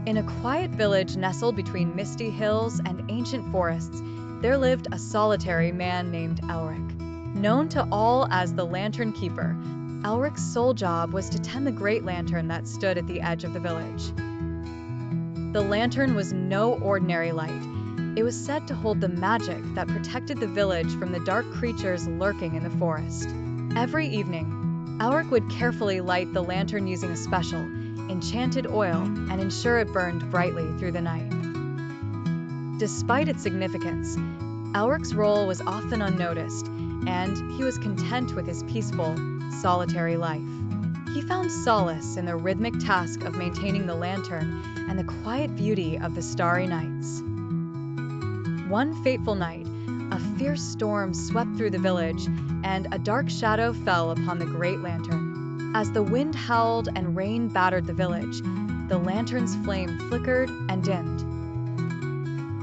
In a quiet village nestled between misty hills and ancient forests, there lived a solitary man named Elric. Known to all as the Lantern Keeper, Elric's sole job was to tend the great lantern that stood at the edge of the village. The lantern was no ordinary light. It was said to hold the magic that protected the village from the dark creatures lurking in the forest. Every evening, Elric would carefully light the lantern using a special, enchanted oil and ensure it burned brightly through the night. Despite its significance, Elric's role was often unnoticed, and he was content with his peaceful, solitary life. He found solace in the rhythmic task of maintaining the lantern and the quiet beauty of the starry nights. One fateful night, a fierce storm swept through the village, and a dark shadow fell upon the great lantern. As the wind howled and rain battered the village, the lantern's flame flickered and dimmed.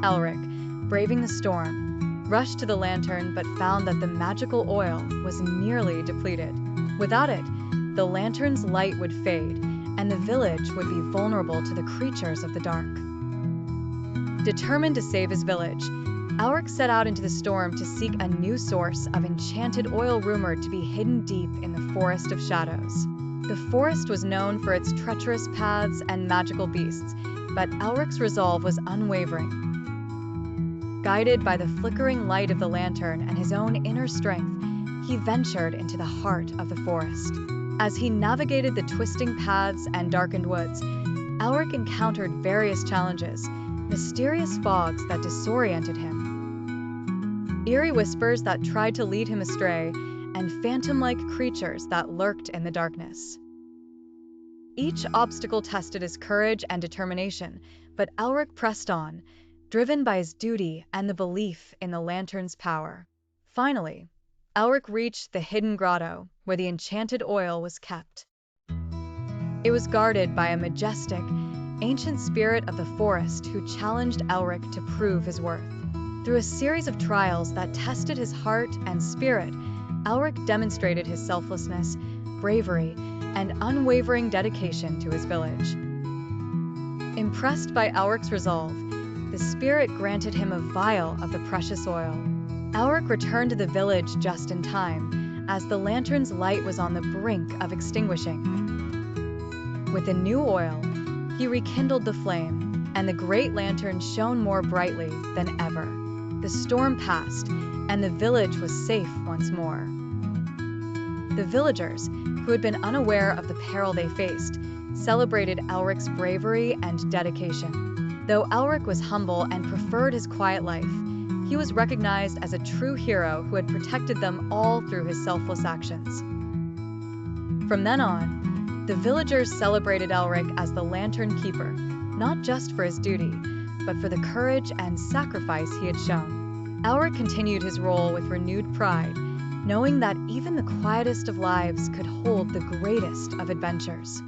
Elric, braving the storm, rushed to the lantern but found that the magical oil was nearly depleted. Without it, the lantern's light would fade, and the village would be vulnerable to the creatures of the dark. Determined to save his village, Elric set out into the storm to seek a new source of enchanted oil rumored to be hidden deep in the Forest of Shadows. The forest was known for its treacherous paths and magical beasts, but Elric's resolve was unwavering. Guided by the flickering light of the lantern and his own inner strength, he ventured into the heart of the forest. As he navigated the twisting paths and darkened woods, Elric encountered various challenges, mysterious fogs that disoriented him, eerie whispers that tried to lead him astray, and phantom-like creatures that lurked in the darkness. Each obstacle tested his courage and determination, but Elric pressed on, driven by his duty and the belief in the lantern's power. Finally, Elric reached the hidden grotto where the enchanted oil was kept. It was guarded by a majestic, ancient spirit of the forest who challenged Elric to prove his worth. Through a series of trials that tested his heart and spirit, Elric demonstrated his selflessness, bravery, and unwavering dedication to his village. Impressed by Elric's resolve, the spirit granted him a vial of the precious oil. Elric returned to the village just in time, as the lantern's light was on the brink of extinguishing. With the new oil, he rekindled the flame, and the great lantern shone more brightly than ever. The storm passed, and the village was safe once more. The villagers, who had been unaware of the peril they faced, celebrated Elric's bravery and dedication. Though Elric was humble and preferred his quiet life, he was recognized as a true hero who had protected them all through his selfless actions. From then on, the villagers celebrated Elric as the Lantern Keeper, not just for his duty, but for the courage and sacrifice he had shown. Elric continued his role with renewed pride, knowing that even the quietest of lives could hold the greatest of adventures.